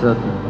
Set.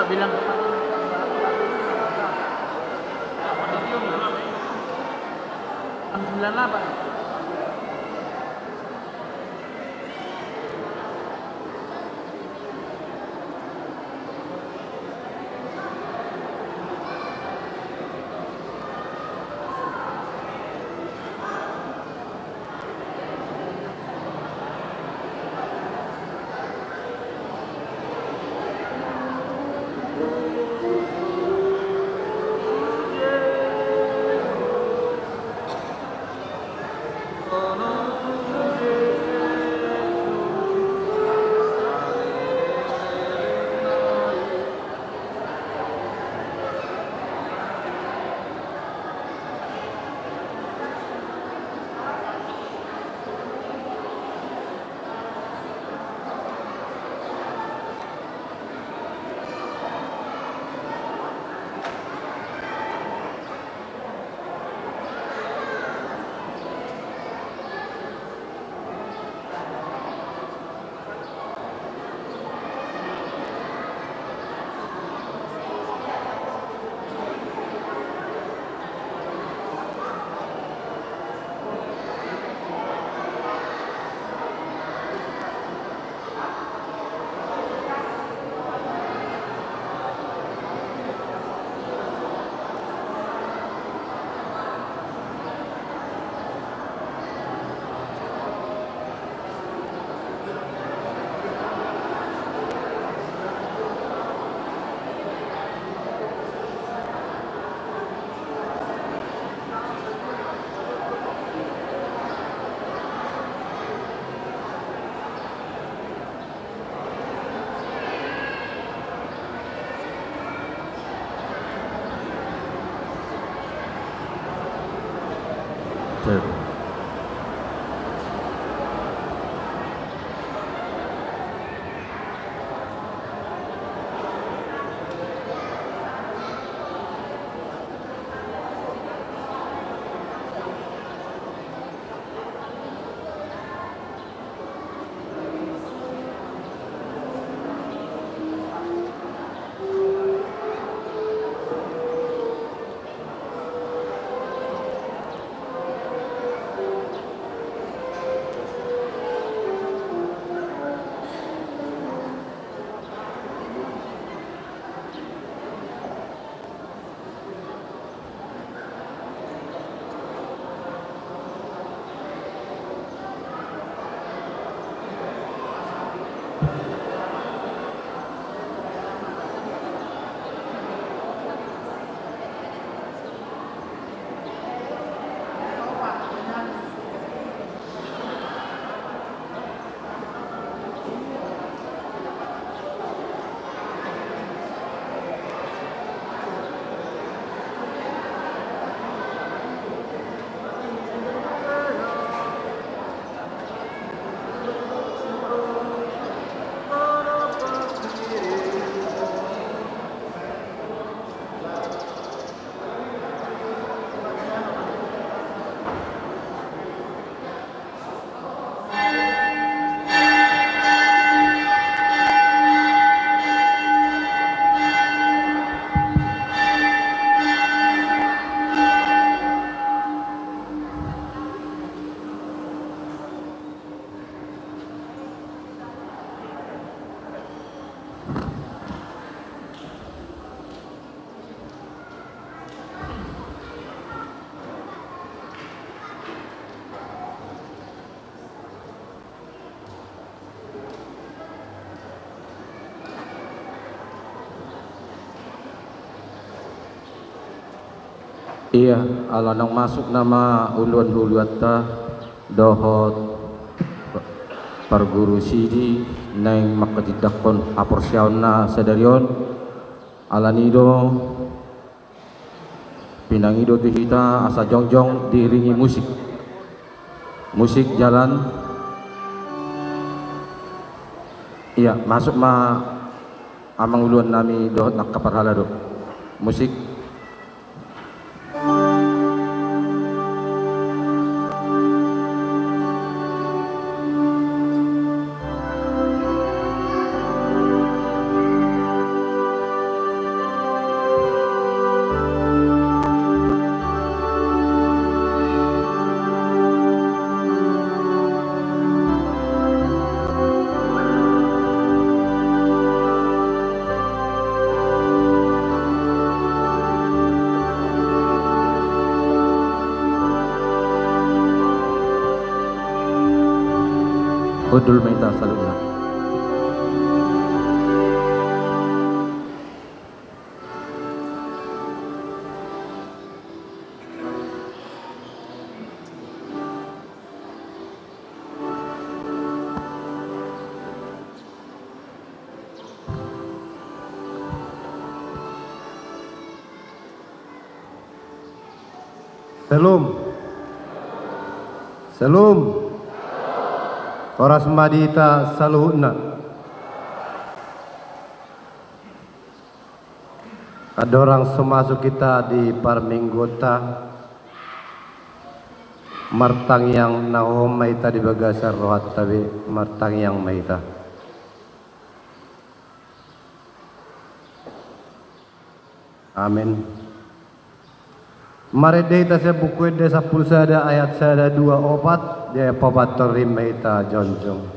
bilang ang 98. Iya, alanang masuk nama uluan huluatta dohot parguru sidi neng makadidakon aporsyaonna sadarion alanido pinangido tihita asa jongjong diiringi musik jalan. Iya, masuk ma amang uluan nami dohot nak kaparhala do musik. Hudul Maita Saluna. Selum. Selum. Oras madita saluhna. Adorang semasuk kita di parminggota martang yang nahom maita di bagasar rohat tabi martang yang maita. Amin. Mari dehita saya buku desa pulsada ayat sada 24 dia pabator rimaita jonjong.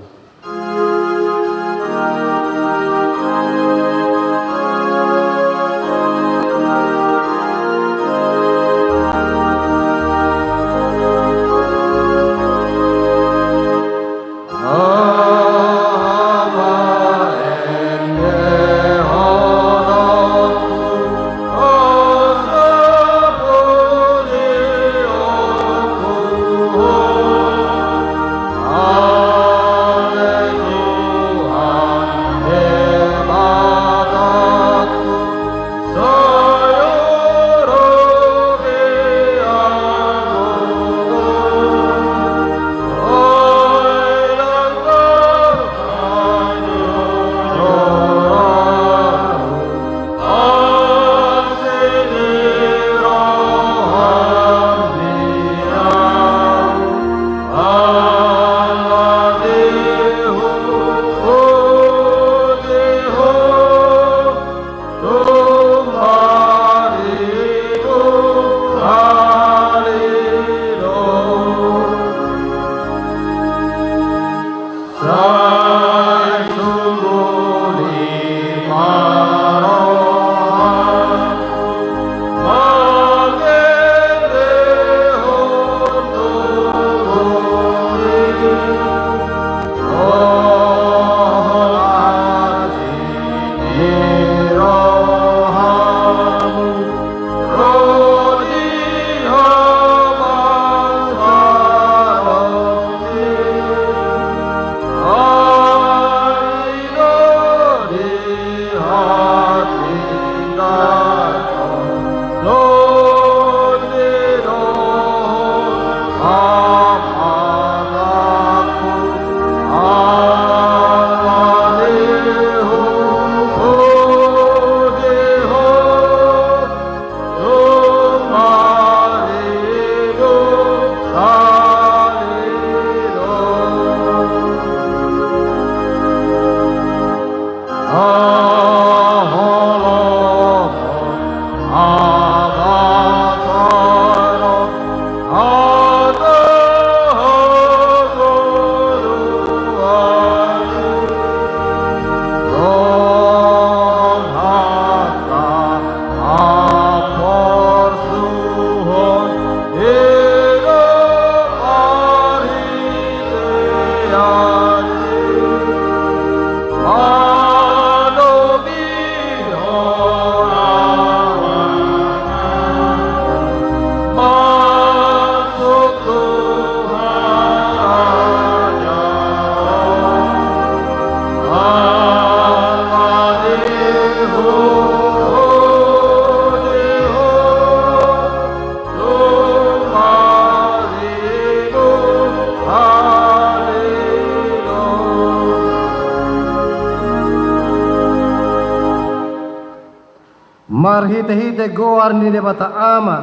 Marhite-hite goar ni debata ama,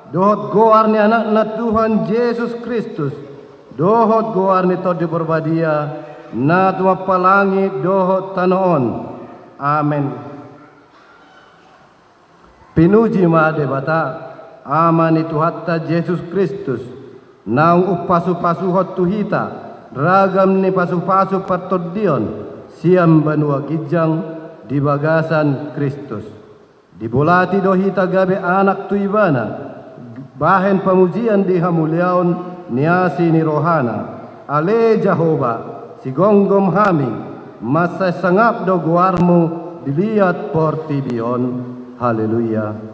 dohot goar ni anak na Tuhan Yesus Kristus, dohot goar ni todi berbadia, na tuma palangi dohot tanoon. Amen. Pinuji ma debata ama ni Tuhatta Yesus Kristus, nang upasu-pasuhot tuhita, ragam ni pasu-pasu patodion, siam banua gijang di bagasan Kristus. Dibulati dohita gabe anak tuibana, bahen pamujian di hamuliaon niasi ni rohana, ale Jehovah, sigonggom hami, masa sangap do guarmu dilihat portibion. Haleluya.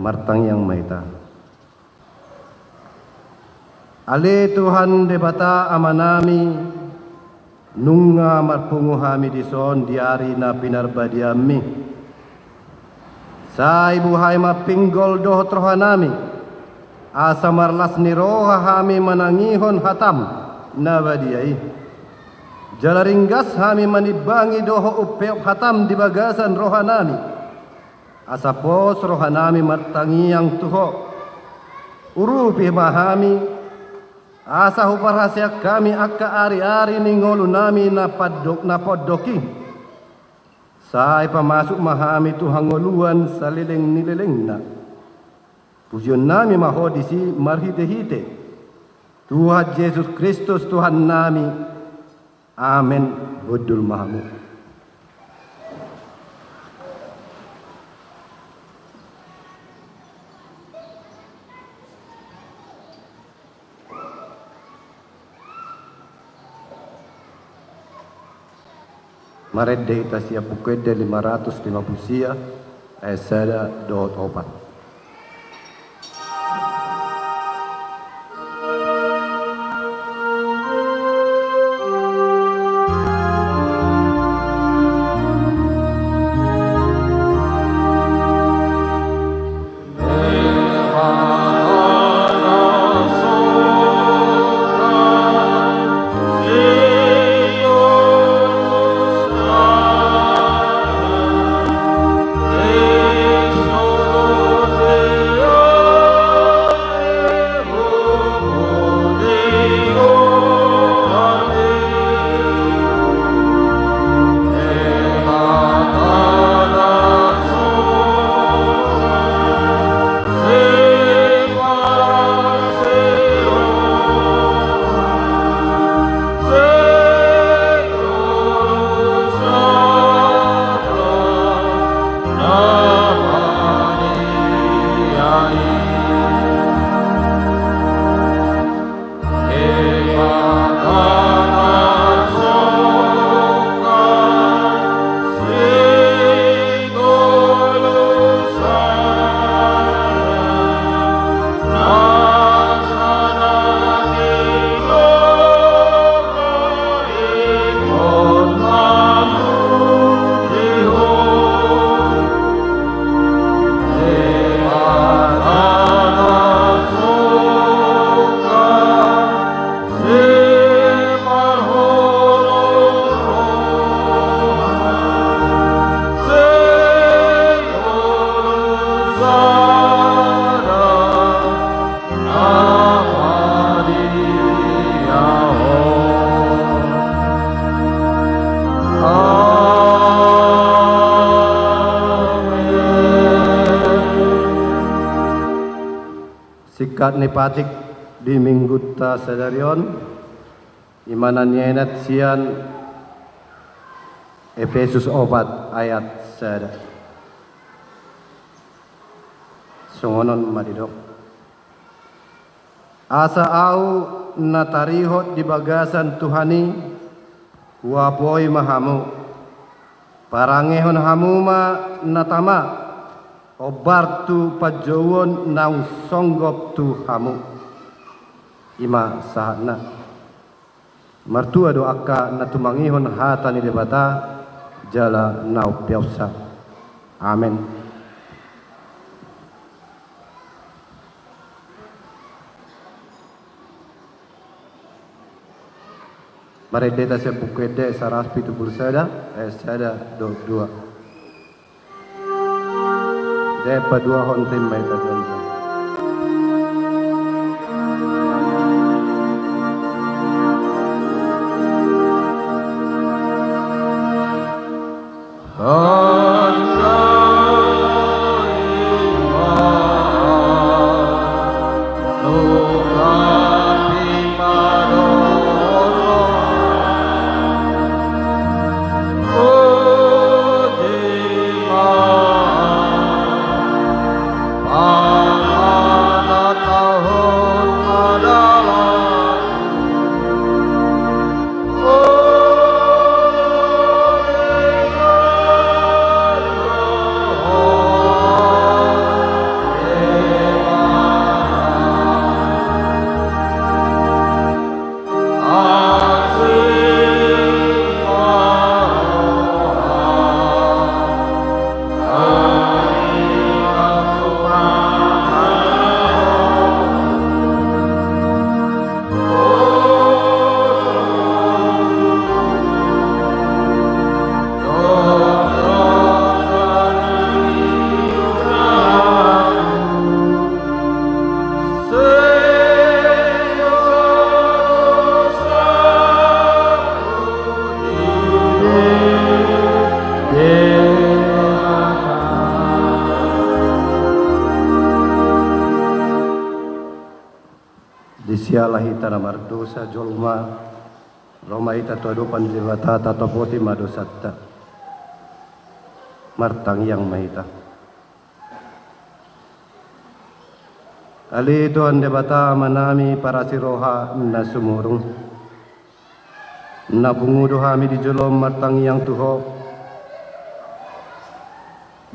Martang yang maita. Ale Tuhan debata amanami nunga marpungu hami dison diari na pinarbadiami. Sa ibu hai mapinggol doh trohanami. Asa marlas ni roha hami manangihon hatam na badiai. Jalaringgas hami manibangi doho upeok hatam di bagasan rohanami. Asa pos rohanami martangi yang tuho. Urupi mahami. Asa huparasya kami akka ari-ari ningolu nami na poddoki. Sai pamasuk mahami Tuhan ngoluan salileng nileleng na. Pujian nami mahodisi marhite-hite. Tuhan Yesus Kristus Tuhan nami. Amin. Budul mahamu. Maredde itasia pukedde 550 sia esada dot opat. Sikat nipatik di minggu ta sadarion imanan nyenat sian Efesus 4 ayat sada. Songonon madidok. Asa au natarihot di bagasan Tuhani wapoi mahamu. Parangehon hamuma natama obartu pajowon nang songgop tu hamu. Ima sahana. Martua doaka natumangihon hatani debata jala nau piausa. Amin. Maredeta se bukede saras pitu pulsada sada dua. Depa dua hontim mai tajanza. sialah hita na mardosa jolma Roma ita tu adupan debata tato poti madosatta martang yang mahita ali Tuhan debata manami para siroha na sumurung na bungudo hami di jolom martang yang tuho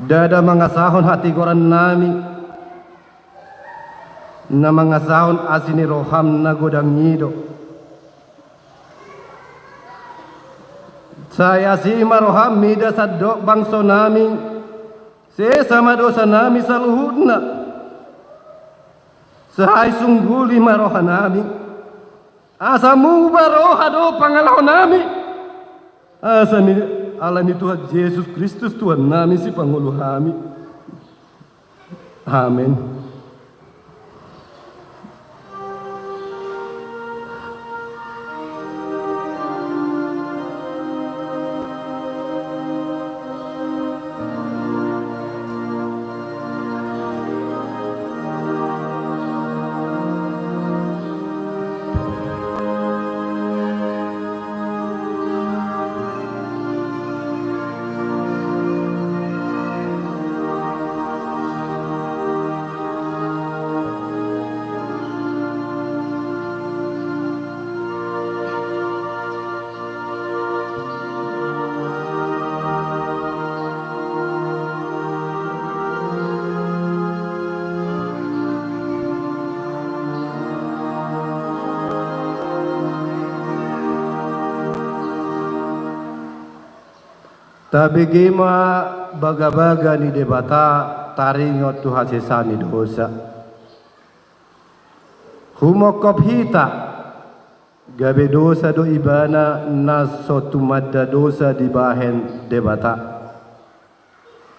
dada mangasahon hati goran nami na mangasahon asini roham na godang ngido saya si maroham mida sadok bangso nami sesama dosa nami saluhudna sahai sungguli maroha nami asamu baroha do pangalaw nami asani alani Tuhan Yesus Kristus Tuhan nami si Pangulo kami. Amin. Tabigima baga-baga ni debata taringot tu hasesani dosa. Humokop hita gabe dosa do ibana naso tumadda dosa di bahen debata.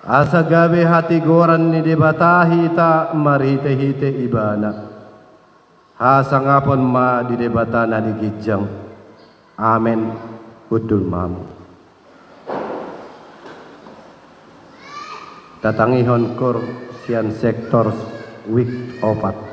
Asa gabe hati goran ni debata hita marhite-hite ibana. Hasangapon ma di debata na di gijang. Amen. Udul mamu. Tatangihon kur sian sektor wik opat.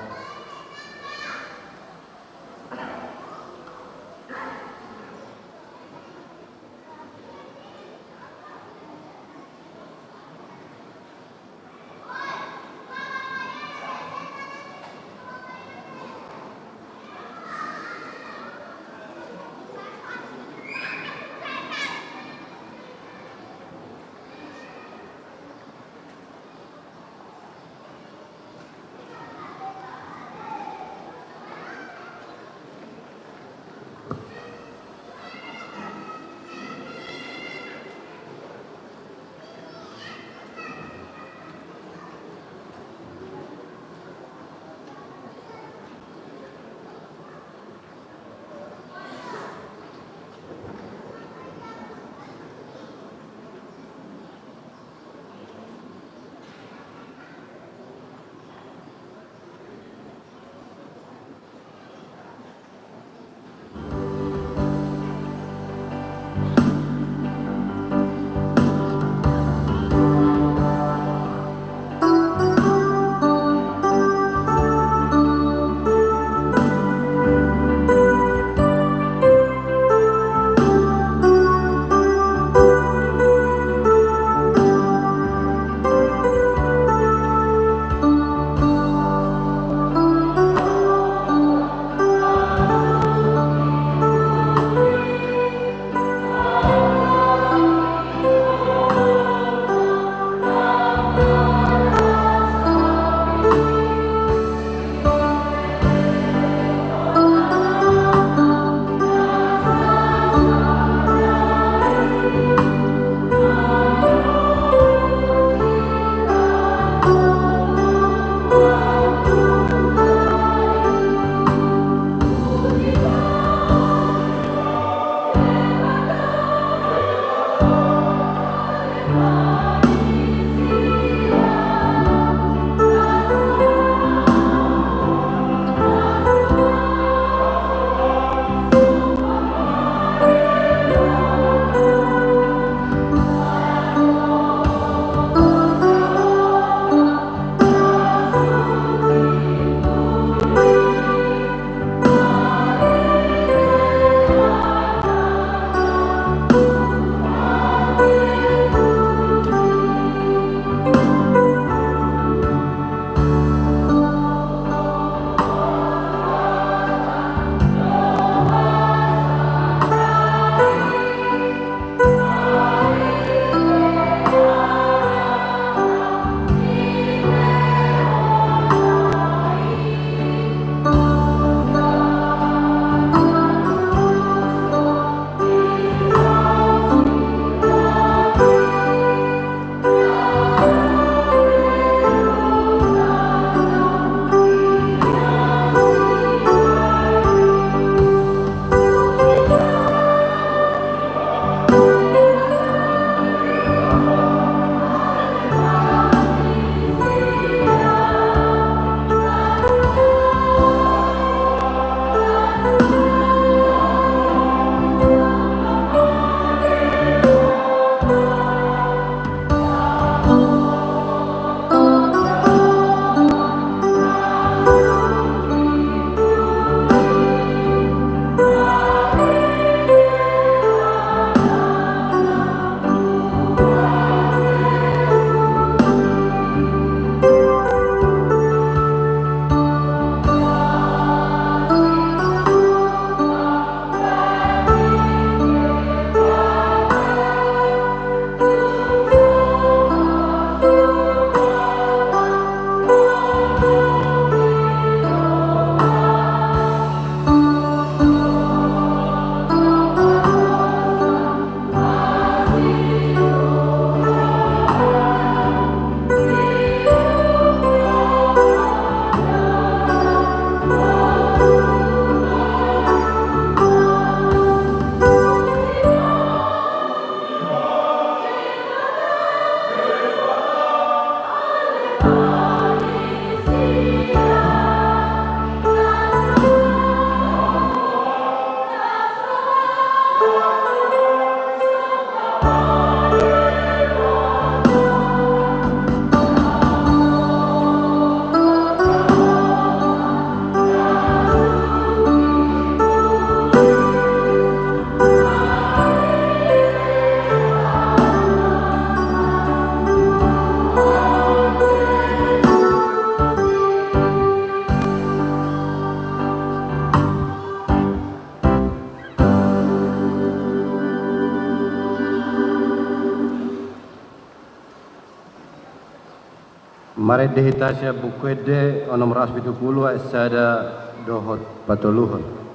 Mari dehitasya bukwede onom ras pitupulu esada dohot patuluhon.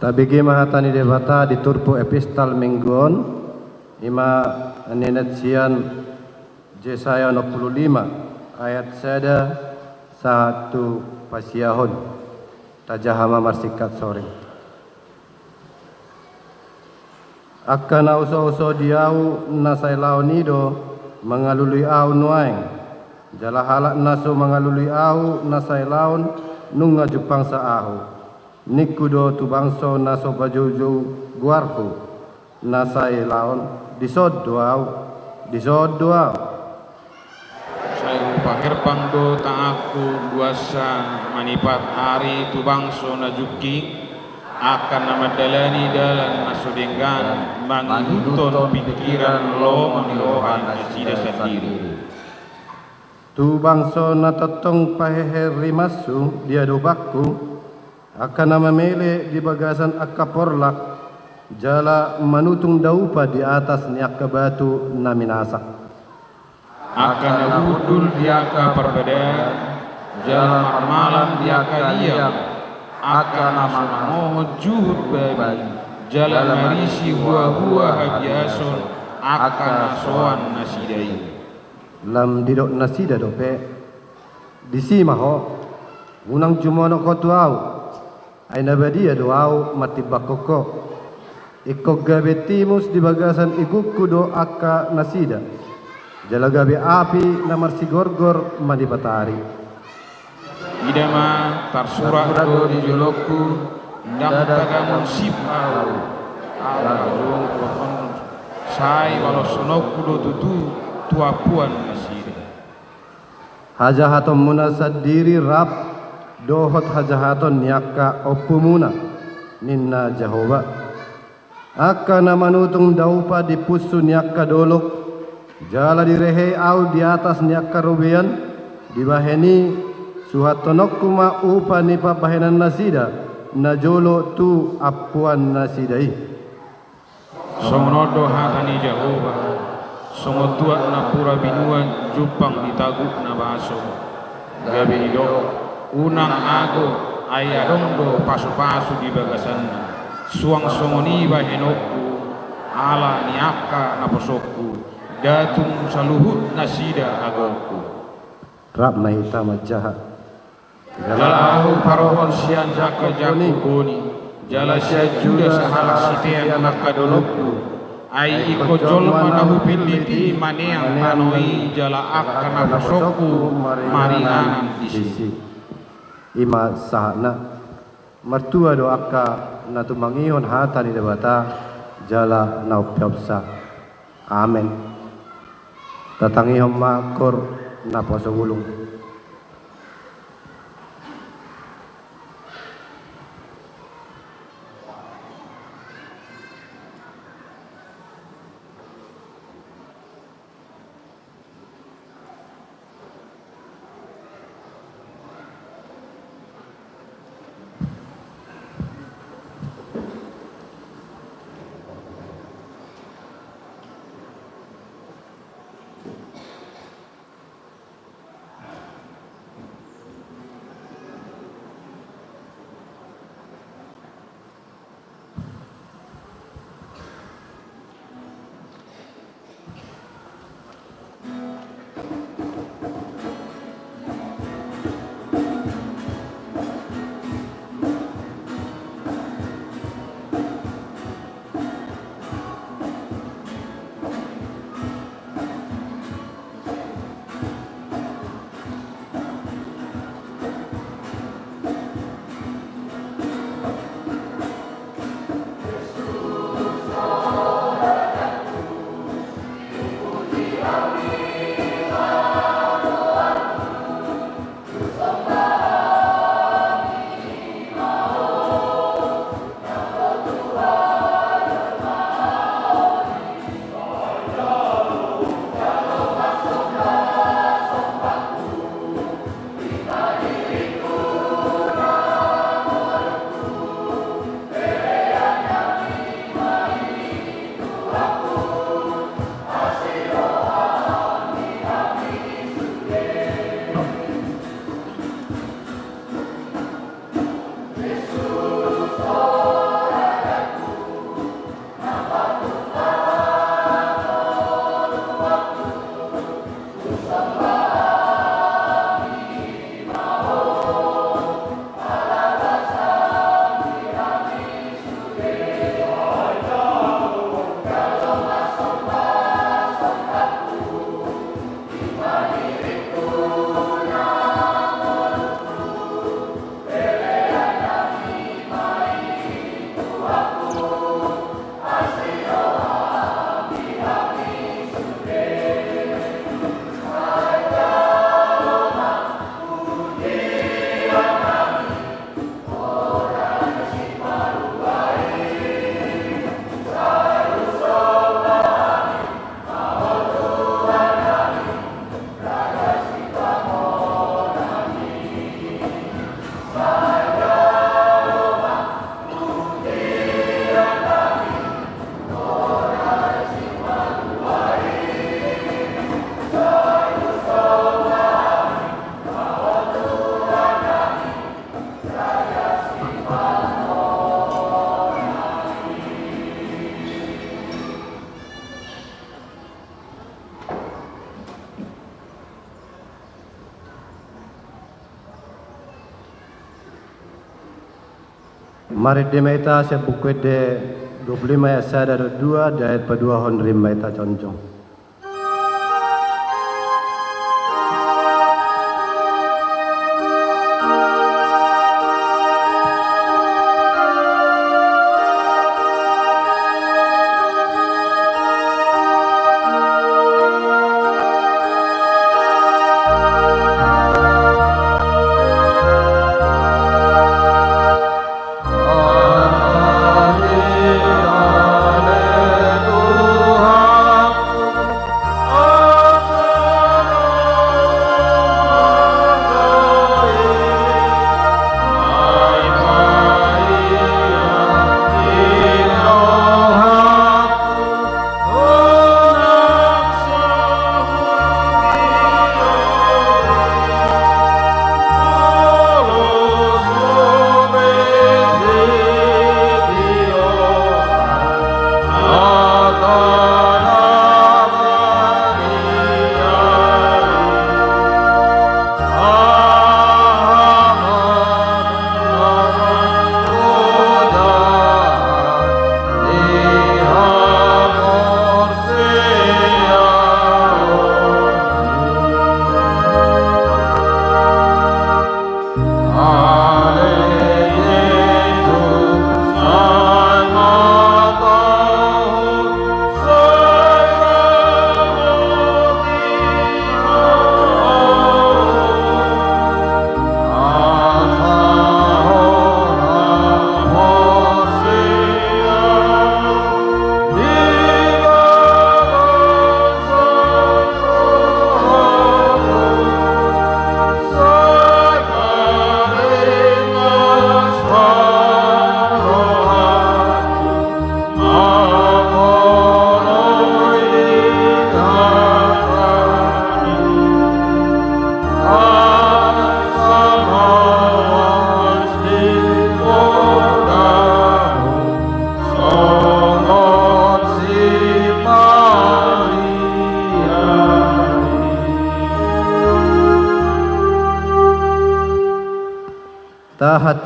Tabigi mahatani debata di turpu epistal mingguon ima nenet sian Yesaya 65 ayat seda 1 pasiahon tajahama marsikat sore. Akan uso-uso diau nasai laonido mengalului au nuaing jala halak naso mengalului au nasai laon nunga jupang sa ahu. Nikudo tu bangso naso bajuju guarku nasai laon disod doau saya pahir pangdo taaku duasa manipat hari tu bangso najuki akan nama dalani dalam nasudenggan manguton pikiran lo mamilohan asida sendiri tu bangso natatong paheher rimasu dia dobaku akan nama mele di bagasan akaporlak jala manutung daupa di atas niak batu naminasak akan nabudul diaka perbedaan jala marmalan diaka diam akan nama mohon juhud babi jala marisi huwa habiason akan nasoan nasidai lam didok nasida dope disimaho unang jumonok kotuau ay nabadia doau matibakoko ikok gabe timus di bagasan igukudo akka nasida jala gabe api namar sigorgor madibatari idama tarsurak do di jolokku ndang tagamun sipau alajung pohon sai walau sonokku do tutu tuapuan nasida hajahatom munasad diri rap dohot hajahaton niaka opumuna ninna Jehovah akka namanutung daupa di pusu niaka dolok jala direhe au di atas niaka rubian dibaheni suhatonok kuma upa nipa bahenan nasida najolo tu apuan nasidai songonodo hatani Jehovah songotua na pura binuan jupang ditaguk na baso gabi do unang ago ayarondo pasu-pasu di bagasan suang songoni bahenoku ala niaka naposokku datung saluhut nasida agoku rap mahita majaha Jala ahu parohon sian jaka jaku boni. Jala sia juda sahala sitian nakadolokku. Ai iko jolma nahu piliti maneang tanoi jala akana pasoku maringanan disi. Ima sahana mertua doaka na tumangihon hata ni debata jala na upyapsa. Amen. Tatangihon makor na pasagulong. Mari demeta se buku de 25 ayat 1 dan 2 ayat kedua hon rimbaita conjong.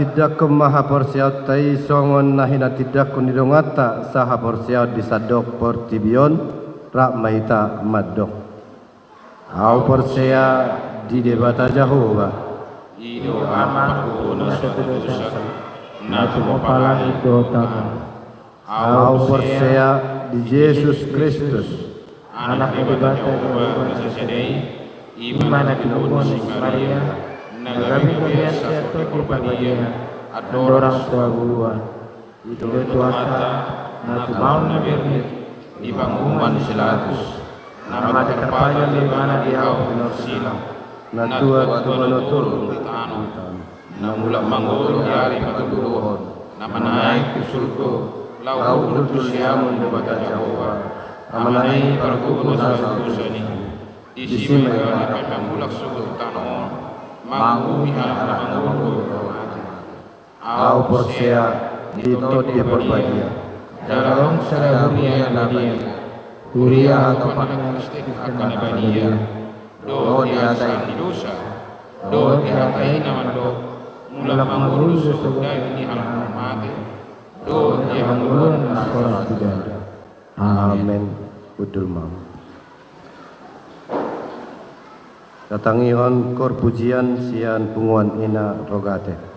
tidak ke maha persiaut tai songon nahina tidak ku nidongata saha persiaut disadok portibion rak mahita madok. Au persia di debata Jehovah. Ido aman kuno suatu dosa, natu mopala ido tangan. Au persia di Yesus Kristus, Anak debata Jehovah sesedai, iman dikubun si Maria, nagabi biasa to di bagia, adorang tua buruan. Ido tuata, natu mau nabirnit, di panggungan silatus. Nama terpaja limana di awal silang, natua turun di tanah, namulak manggul yari matuluhon, nama naik ke surga, lau utus siamun di bata Jawa, nama naik perguno satu ni, di sini mereka namulak surga tanah, manggu mihala manggul, au persia di tot dia berbahagia. Dalam serahuria nadia. Kuria kepada Kristus akan abadiya. Do diasa di dosa, do dihatai nama do, mula mangulu sesudah ini halang mati, do dihamulun sekolah tidak. Amin. Udul mam. Datangi on kor pujian sian punguan ina rogate.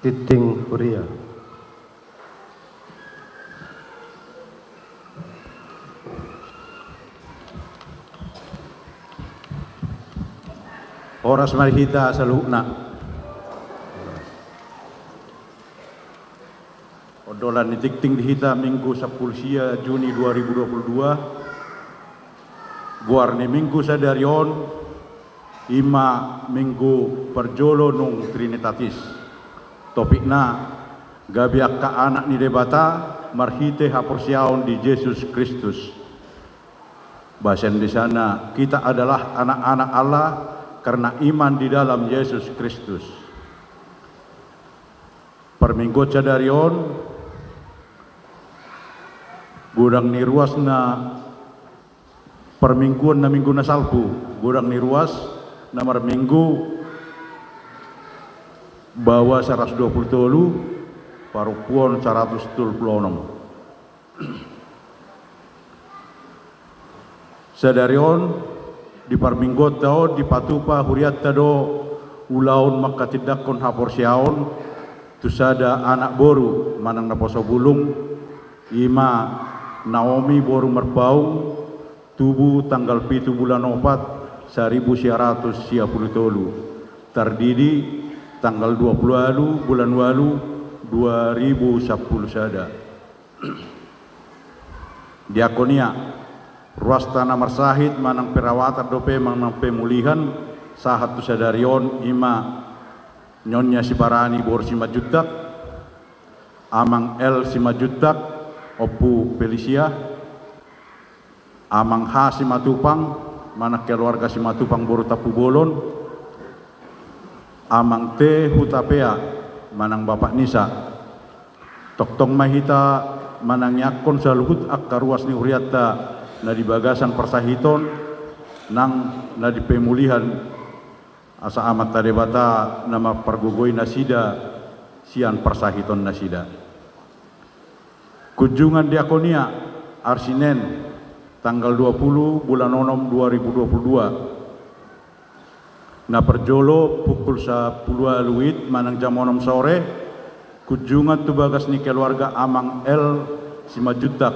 Titing Huria. Oras marihita sa luna. Odolan ni Tikting dihita Minggu 10 Juni 2022. Guar ni Minggu sa darion ima Minggu perjolo nung Trinitatis. Topik na gabiak ka anak ni debata marhite haporsiaon di Yesus Kristus. Bahasan di sana kita adalah anak-anak Allah karena iman di dalam Yesus Kristus. Perminggu cadarion gudang ni ruas na permingguan na minggu na salpu gudang ni ruas na marminggu bawa 120 parupuan 176. Sadarion di parminggot tao di patupa huriat tado ulaun makatidakon haporsiaon tusada anak boru manang naposo bulung ima Naomi boru merbaung tubuh tanggal 7 bulan 4 1953 tardidi tanggal 20 bulan 8 2010 sada. Diakonia ruas tanah marsahid manang perawatan dope manang pemulihan sahat tu sadarion ima nyonya si Parani bor si majutak amang El si majutak opu Felicia amang Ha si matupang mana keluarga si matupang boru tapu bolon amang T hutapea manang bapak Nisa toktong mahita manang yakon saluhut akka ruas ni uriata na di bagasan persahiton nang na di pemulihan asa amat tadebata nama pergugoy nasida sian persahiton nasida. Kunjungan diakonia Arsinen tanggal 20 bulan 6 2022 na perjolo pukul 10 luit manang jam 6 sore kunjungan tu bagas ni keluarga amang El Simajutak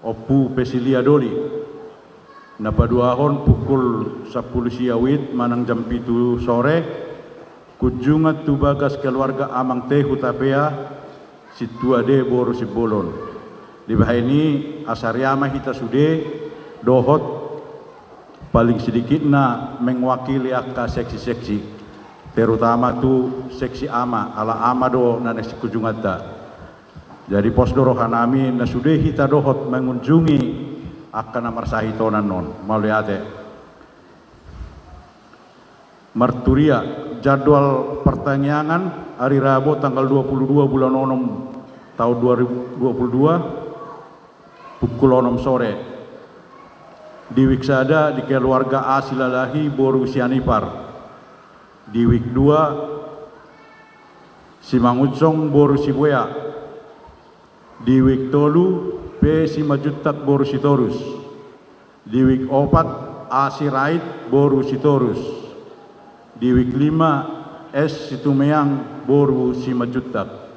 opu Pesilia Doli na paduahon pukul 10 siawit manang jam 7 sore kunjungan tu bagas keluarga amang Teh Hutapea situade boru si bolon di bahini asaryama hita sude dohot paling sedikit na mengwakili akka seksi-seksi terutama tu seksi ama ala ama do na nasi kunjungan ta. Jadi posdoro kanami na sudah hita dohot mengunjungi akan namar sahitonan non maliate Marturia jadwal pertanyaan hari Rabu tanggal 22 bulan 6 tahun 2022 pukul 6 sore di Wiksada di keluarga Asilalahi boru sianipar di Wik 2 Simangucong boru Sibuya di Wik tolu P Simajutak boru Sitorus di Wik 4 A Sirait boru Sitorus di Wik 5 S Situmeang boru Simajutak.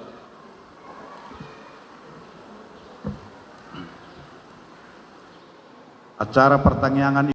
Acara pertanyaan